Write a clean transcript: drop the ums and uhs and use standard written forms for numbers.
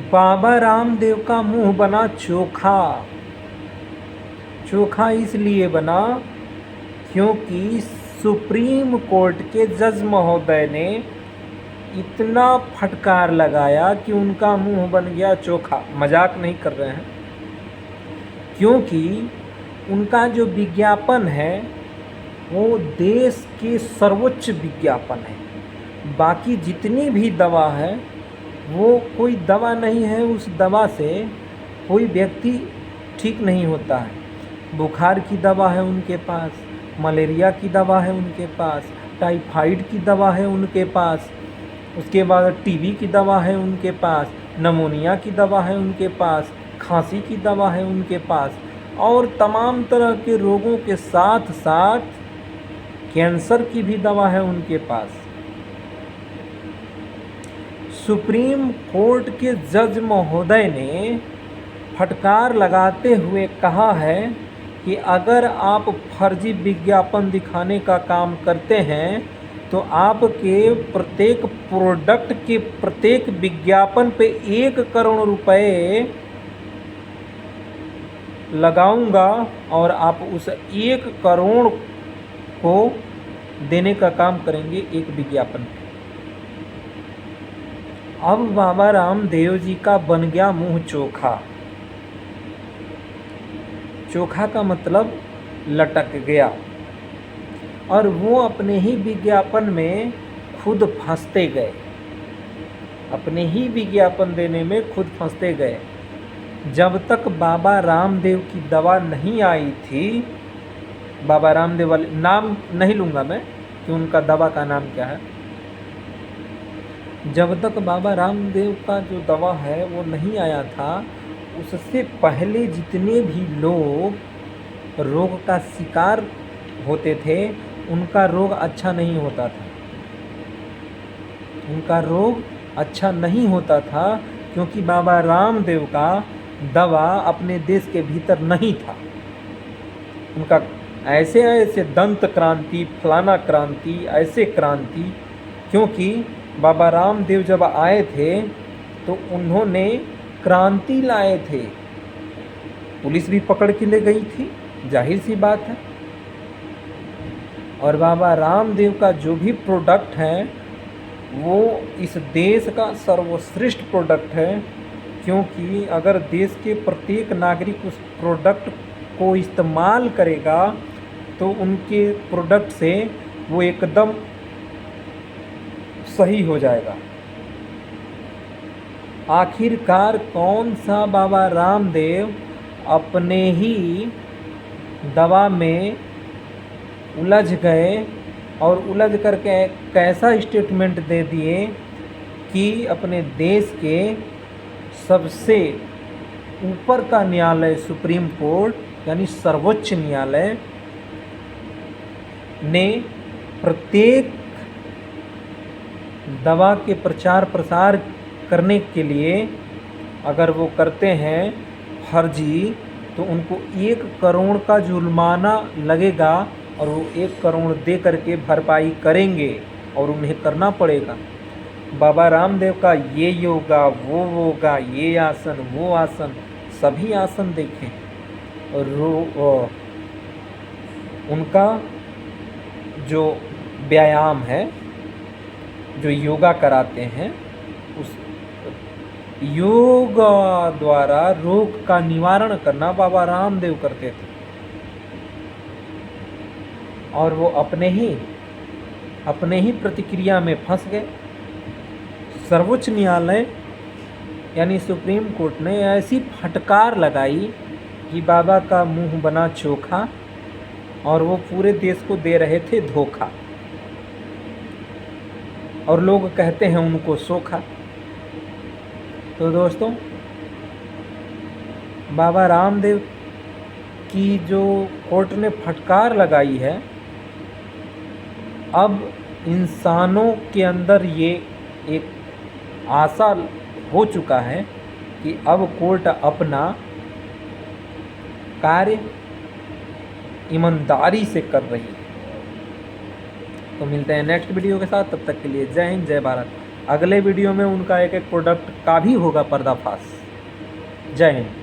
बाबा रामदेव का मुंह बना चोखा। चोखा इसलिए बना क्योंकि सुप्रीम कोर्ट के जज महोदय ने इतना फटकार लगाया कि उनका मुंह बन गया चोखा। मजाक नहीं कर रहे हैं, क्योंकि उनका जो विज्ञापन है वो देश के सर्वोच्च विज्ञापन है। बाकी जितनी भी दवा है वो कोई दवा नहीं है, उस दवा से कोई व्यक्ति ठीक नहीं होता है। बुखार की दवा है उनके पास, मलेरिया की दवा है उनके पास, टाइफाइड की दवा है उनके पास, उसके बाद टीबी की दवा है उनके पास, नमोनिया की दवा है उनके पास, खांसी की दवा है उनके पास, और तमाम तरह के रोगों के साथ साथ कैंसर की भी दवा है उनके पास। सुप्रीम कोर्ट के जज महोदय ने फटकार लगाते हुए कहा है कि अगर आप फर्जी विज्ञापन दिखाने का काम करते हैं तो आपके प्रत्येक प्रोडक्ट के प्रत्येक विज्ञापन पे 1 करोड़ रुपए लगाऊंगा और आप उस 1 करोड़ को देने का काम करेंगे एक विज्ञापन पे। अब बाबा रामदेव जी का बन गया मुंह चोखा। चोखा का मतलब लटक गया, और वो अपने ही विज्ञापन में खुद फंसते गए, अपने ही विज्ञापन देने में खुद फंसते गए। जब तक बाबा रामदेव की दवा नहीं आई थी, बाबा रामदेव वाले नाम नहीं लूँगा मैं कि उनका दवा का नाम क्या है, जब तक बाबा रामदेव का जो दवा है वो नहीं आया था, उससे पहले जितने भी लोग रोग का शिकार होते थे उनका रोग अच्छा नहीं होता था, उनका रोग अच्छा नहीं होता था, क्योंकि बाबा रामदेव का दवा अपने देश के भीतर नहीं था। उनका ऐसे ऐसे दंत क्रांति, फलाना क्रांति, ऐसे क्रांति, क्योंकि बाबा रामदेव जब आए थे तो उन्होंने क्रांति लाए थे। पुलिस भी पकड़ के ले गई थी, जाहिर सी बात है। और बाबा रामदेव का जो भी प्रोडक्ट है वो इस देश का सर्वश्रेष्ठ प्रोडक्ट है, क्योंकि अगर देश के प्रत्येक नागरिक उस प्रोडक्ट को इस्तेमाल करेगा तो उनके प्रोडक्ट से वो एकदम सही हो जाएगा। आखिरकार कौन सा बाबा रामदेव अपने ही दवा में उलझ गए और उलझ करके कैसा स्टेटमेंट दे दिए कि अपने देश के सबसे ऊपर का न्यायालय सुप्रीम कोर्ट यानी सर्वोच्च न्यायालय ने प्रत्येक दवा के प्रचार प्रसार करने के लिए अगर वो करते हैं फर्जी तो उनको 1 करोड़ का जुर्माना लगेगा, और वो 1 करोड़ दे करके भरपाई करेंगे और उन्हें करना पड़ेगा। बाबा रामदेव का ये योगा, वो योगा, ये आसन, वो आसन, सभी आसन देखें, और उनका जो व्यायाम है, जो योगा कराते हैं, उस योगा द्वारा रोग का निवारण करना बाबा रामदेव करते थे। और वो अपने ही प्रतिक्रिया में फंस गए। सर्वोच्च न्यायालय यानी सुप्रीम कोर्ट ने ऐसी फटकार लगाई कि बाबा का मुंह बना चोखा, और वो पूरे देश को दे रहे थे धोखा, और लोग कहते हैं उनको सोखा। तो दोस्तों, बाबा रामदेव की जो कोर्ट ने फटकार लगाई है, अब इंसानों के अंदर ये एक आशा हो चुका है कि अब कोर्ट अपना कार्य ईमानदारी से कर रही है। तो मिलते हैं नेक्स्ट वीडियो के साथ, तब तक के लिए जय हिंद, जय भारत, अगले वीडियो में उनका एक एक प्रोडक्ट का भी होगा पर्दाफाश। जय हिंद।